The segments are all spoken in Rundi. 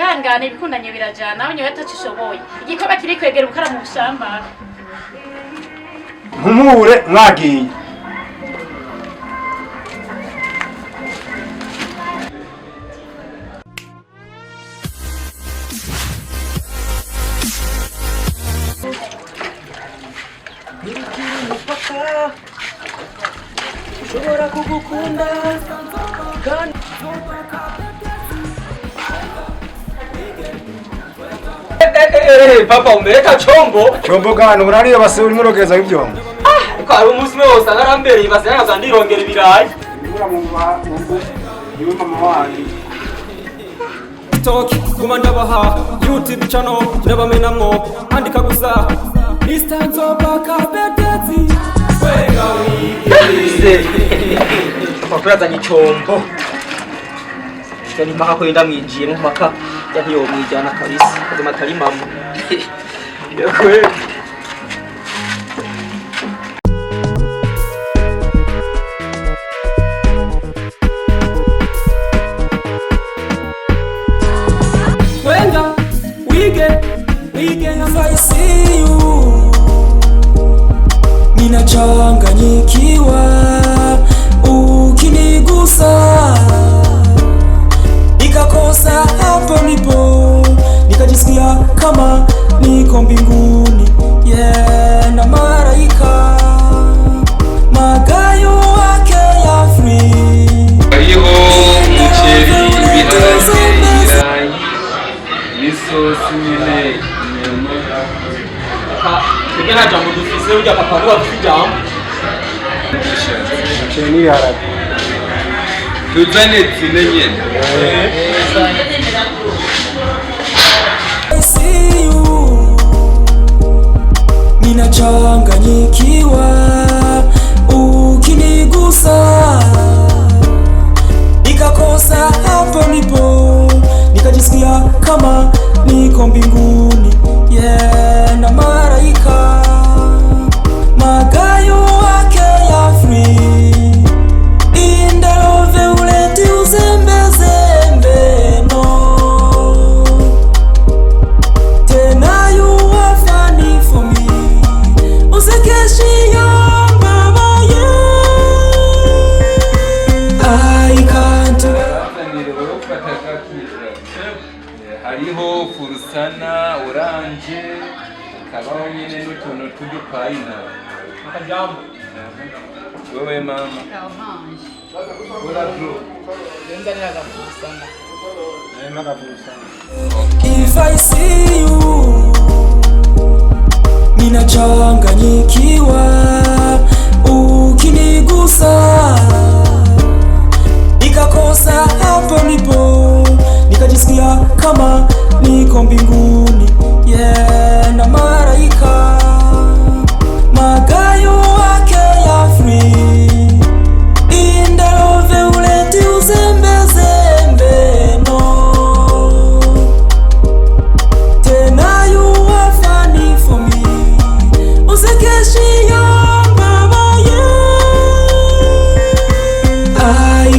Ihangane ibikundanye birajana nawe nyowe atacishoboye igikoba kiri kwegera ukara mu bushamba Mpumure mwagiye ushobora kugukunda kandi papa umereka chombo gano urariyo base urimo rogeza ivyombo ko ari umunsi wose agarambere base yakaza ndirongera ibirayi ibura mu yiwe mama wanje TikTok guma ndabaha YouTube channel ndabamenamwo andika gusa Mr. Nzoba kabetezi twenga wige papa kurazanye chombo cyane maka ko ndamwinjiye mu maka yahiyo mwijana kabisa kuzima tari mama yakwe twenga wige if I see you ninachanganyikiwa ukinigusa nikakosa hapo nipo nikajisikia kama niko mbinguni na malaika magayo wake ya free hariho umuceri ibibibaye n'isosi nyene inyama Nige nta jambo dufise urya papa ngo afite jambo cheni yarabi tuzane zine nyene I see you ninachanganyikiwa ukinigusa nikakosa hapo nipo nikajisikia kama niko mbinguni na malaika magayo wake ya free indalove uleti uzembezembe no tena you are funny for me usekeshi mama I can't hariho furusana oranje kabaho nyene n'utuntu tw'udupayina akajambo wewe mama ora bro nzanira gafusana if I see you ninachanganyikiwa ukinigusa nikakosa hapo nipo nikajisikia kama niko mbinguni na malaika magayo wake ya free indalove uleti uzembezembe no tena you are funny for me usekeshi mama I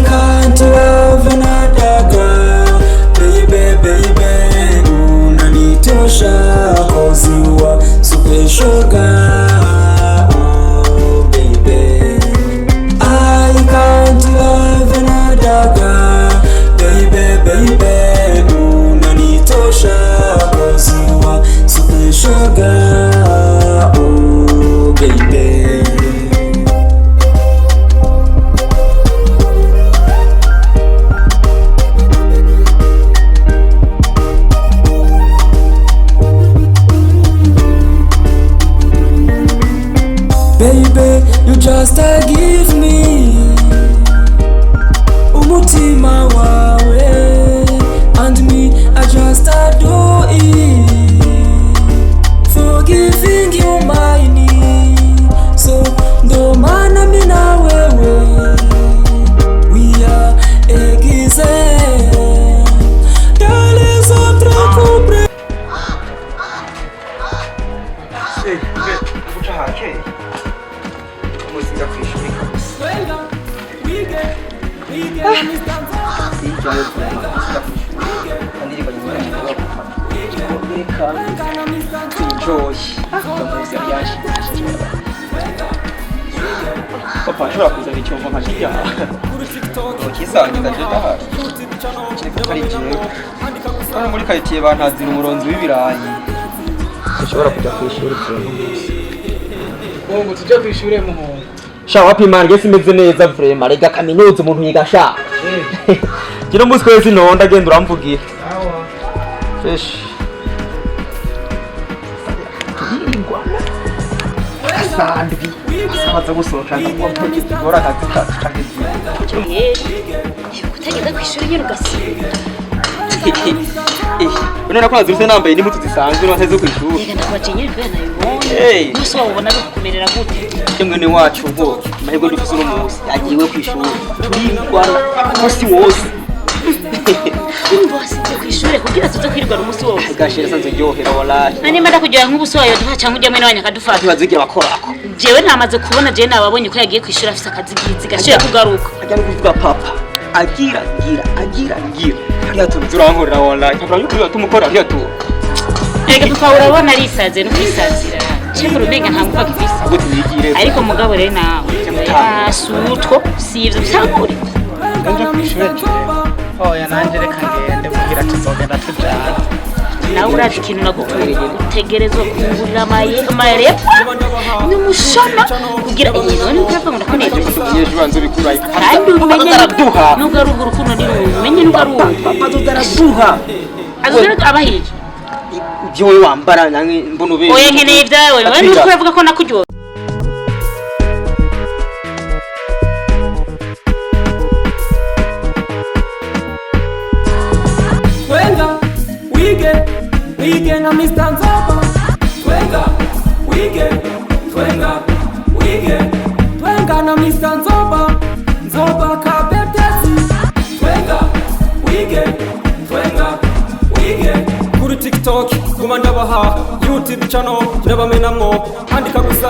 can't love another girl baby unanitosha cause you are special girl oh baby I can't love another girl baby unanitosha cause you are special girl oh baby Baby, you just give me umutima wawe and me I just adore it forgiving you my need so ndo maana mimi na wewe we are egize dales autres couple kucha hake muzinga kwishuri kabisa twenga wige Mr. Nzoba kandi reka enjoy ndamuzi yashimye papa ashobora kuzana icyombo nka kirya ukisangiza je ndahari kireka ari jewe kandi muri quartier bantazira umuronzi w'ibirayi ushobora kujya kwishura ikintu ngo tujye kwishura muhungu sha wapimana nge simeze neza vraiment rega kaminuza umuntu yiga sha kino musi kwezi nonda agenda uramvugira fresh sandwi asabaza gusohoka ngora kazi kutagenda kwishura nyine ugasinda Unona kwa ziruse nambaye n'impuzu zisanzwe n'abaze kwishura rega ndakwaje nyine kubera nabibonye gusa wabona bikumerera gute kimwe ni wacu ubwo mahego dufise no munsi yagiwe kwishura turindwana umunsi wose bose kwishura kugira tuze kwirwa umunsi wose gashira sanze ryohera wallahi nani manda kugira nk'ubuso wayo duha cyangwa ujya muri abanyakadufata ntibazigira bakorako jewe namaze kubona je nababonye ko yagiye kwishura afise akazi gizi gashira kugaruka ajya no kuvuga papa agira hariya tuntu turankorera wallahi ntabwo yuko tumukora hariya tu rega papa urabona arisaze no kwisazira cyangwa umenga ntamvuga kibisa ahubwo tubigire ariko mugabo rero nawe sutwo sivyo bisangure nje kwishura oya nanje reka ngende kugira tuzogenda tujana nawe urazi ikintu nagukoreye utegerezwa kungurira amayarepwa n'umushana kugira ibintu ni uko ngo ndakuneza yejo banzo bikuraye kandi umenye araduha nugaruga urukundo ni umenye nugaruga papa daraduha azura abahije ibyo wowe wambara nange mbona ube oya nkeneye ibyawe wewe nuko uravuga ko nakujyo wige na Mr. Nzoba twenga wige na Mr. Nzoba kabetesi wige kuri TikTok guma ndabaha YouTube channel ndabamenamwo andika gusa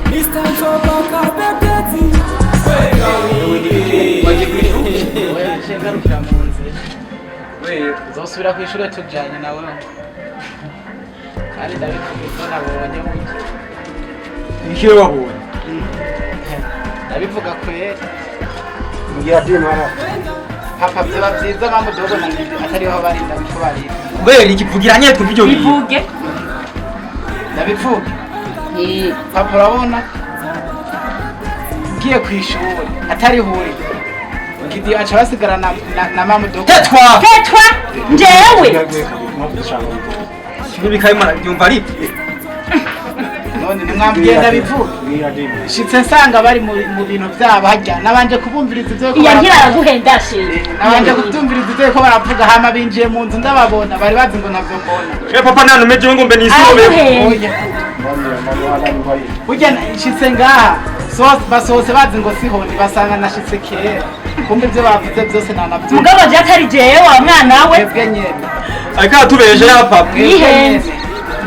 Mr. Nzoba kabetesi ngarukira mu nzira we uzosubira kwishura tujanye nawe kandi ndabivuga nabonye ikiro wabonye ndabivuga kwera mugira ati mara papa byaba byiza mpamvu dogo na ngibi atariho barinda biko barinda kubera ikivugira nyine twumva bivuge ndabivuga papa urabona ngiye kwishura atariho uri ngidi acha basigara na mama dogo tetwa njewe bikaye mara byumva ari none nimwambye ndabivuga shitse nsanga bari mu bintu byabo hajya nabanje kubumviriza ibyo ko yagira araguhendashe nabanje kutumviriza ibyo ko baravuga hama binjiye mu nzu ndababona bari bazi ngo navyo mbona papa nano meje ngo mbe nisibe burya shitse ngaha basohotse bazi ngo sihoni basanga nashitse kera kumbe ibyo bavuze byose nanavyo mugabo je atari jewe wa mwana we ebwe nyene ariko tubeje ya papa yihenze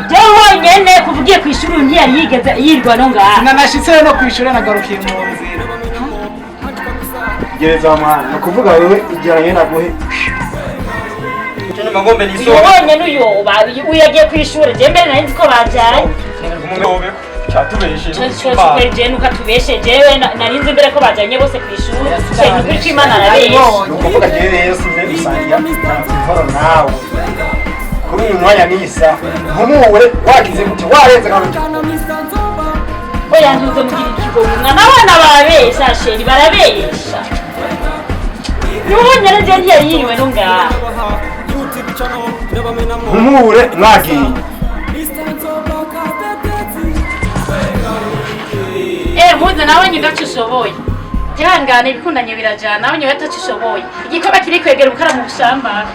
je honyene kuvugiye kwishuri ntiyari yigeze yirwa no ngaha nanashitse no kwishura nagarukiye mu nzira gereza mwana nakuvuga wewe ijyanye naguhe cyane magombe niso honyene uyo babi uyagiye kwishuri je mbere nari ko bajaye umwe cyatubeje cyo je nuka tubeshe jewe narinze mbere ko bajanye bose kwishuri cyane kuri Imana arabeshe nukuvuga gereza sinze gusangira imvoro nawe kuri uyu mwanya nisa nk'umubure wagize gute warenze kandi oya ntuze mugira ikigongo n'abana barabesha sheri barabesha nuhonyene je ntiyari yiriwe no ngaha nk'umubure mwagiye muze nawe nyine udacishoboye ihangane ibikundanye birajana nawe nyine udacishoboye igikorwa kiri kwegera ukara mu bushambara